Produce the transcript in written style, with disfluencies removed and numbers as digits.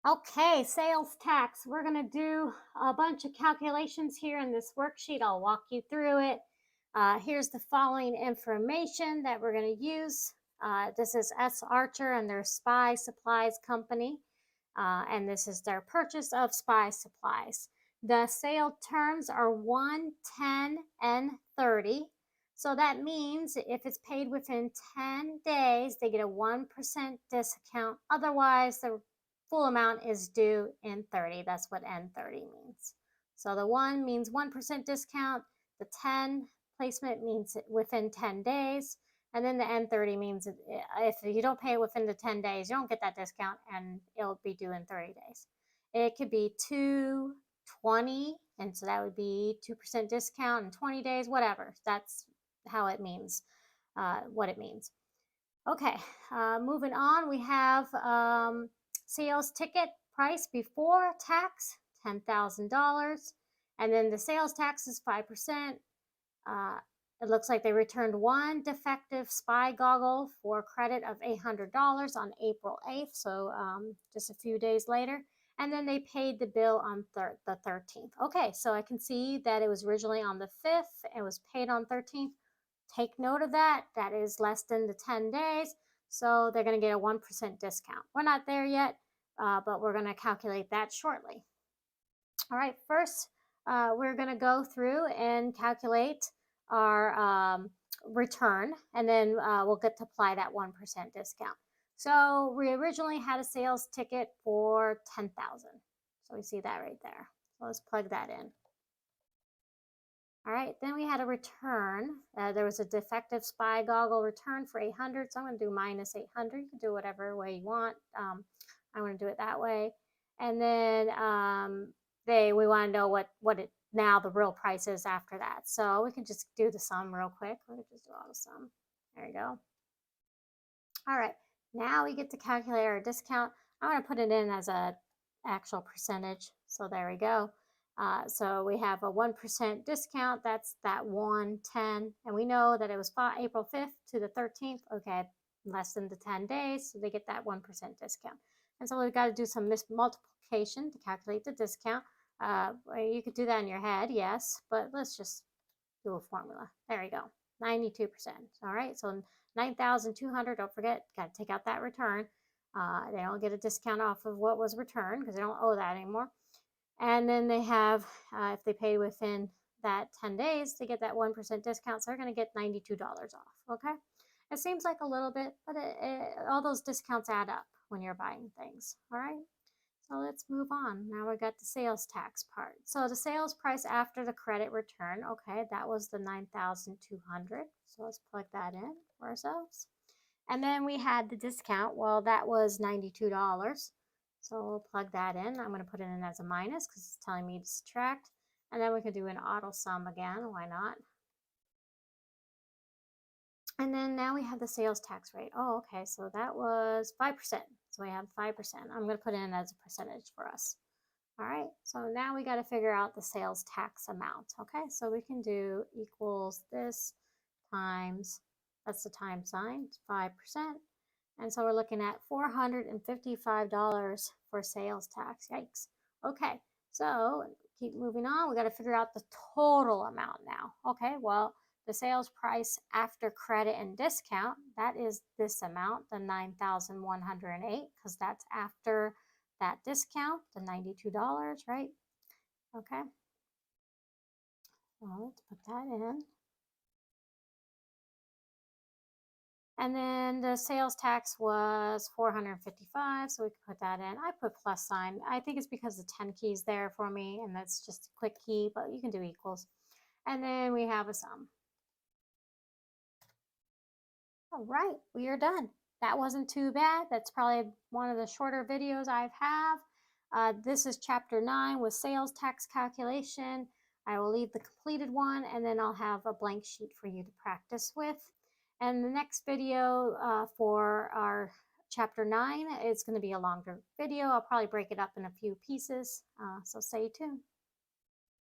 Okay, sales tax. We're going to do a bunch of calculations here in this worksheet. I'll walk you through it. Here's the following information that we're going to use. This is S. Archer and their Spy Supplies Company, and this is their purchase of spy supplies. The sale terms are 1, 10, and 30. So that means if it's paid within 10 days, they get a 1% discount. Otherwise, the full amount is due in 30. That's what N30 means. So the 1 means 1% discount, the 10 placement means within 10 days, and then the N30 means if you don't pay it within the 10 days, you don't get that discount and it'll be due in 30 days. It could be 220, and so that would be 2% discount in 20 days, whatever. That's how it means, what it means. Okay, moving on, we have sales ticket price before tax, $10,000. And then the sales tax is 5%. It looks like they returned one defective spy goggle for credit of $800 on April 8th, so just a few days later. And then they paid the bill on the 13th. Okay, so I can see that it was originally on the 5th. It was paid on 13th. Take note of that. That is less than the 10 days. So they're going to get a 1% discount. We're not there yet, but we're going to calculate that shortly. All right, first, we're going to go through and calculate our return, and then we'll get to apply that 1% discount. So we originally had a sales ticket for 10,000. So we see that right there. So let's plug that in. All right, then we had a return. There was a defective spy goggle return for 800. So I'm going to do minus 800. You can do whatever way you want. I'm going to do it that way. And then we want to know what it now the real price is after that. So we can just do the sum real quick. Let me just do all the sum. There you go. All right, now we get to calculate our discount. I'm going to put it in as a actual percentage. So there we go. So we have a 1% discount. That's that 110. And we know that it was April 5th to the 13th. Okay, less than the 10 days. So they get that 1% discount. And so we've got to do some multiplication to calculate the discount. You could do that in your head, yes, but let's just do a formula. There you go, 92%. All right, so 9,200, don't forget, got to take out that return. They don't get a discount off of what was returned because they don't owe that anymore. And then they have, if they pay within that 10 days, they get that 1% discount. So they're going to get $92 off, okay? It seems like a little bit, but all those discounts add up when you're buying things, all right? So let's move on. Now we got the sales tax part. So the sales price after the credit return, okay, that was the 9,200. So let's plug that in for ourselves. And then we had the discount. Well, that was $92. So we'll plug that in. I'm going to put it in as a minus because it's telling me to subtract. And then we could do an auto sum again. Why not? And then now we have the sales tax rate. Oh, okay. So that was 5%. So we have 5%. I'm going to put it in as a percentage for us. All right. So now we got to figure out the sales tax amount. Okay. So we can do equals this times, that's the time sign, 5%. And so we're looking at $455 for sales tax. Yikes. Okay. So keep moving on. We got to figure out the total amount now. Okay. Well, the sales price after credit and discount, that is this amount, the $9,108, because that's after that discount, the $92, right? Okay. Well, let's put that in. And then the sales tax was $455, so we can put that in. I put plus sign. I think it's because the 10 key is there for me, and that's just a quick key, but you can do equals. And then we have a sum. All right, we are done. That wasn't too bad. That's probably one of the shorter videos I have. This is chapter 9 with sales tax calculation. I will leave the completed one, and then I'll have a blank sheet for you to practice with. And the next video for our chapter 9 is going to be a longer video. I'll probably break it up in a few pieces, so stay tuned.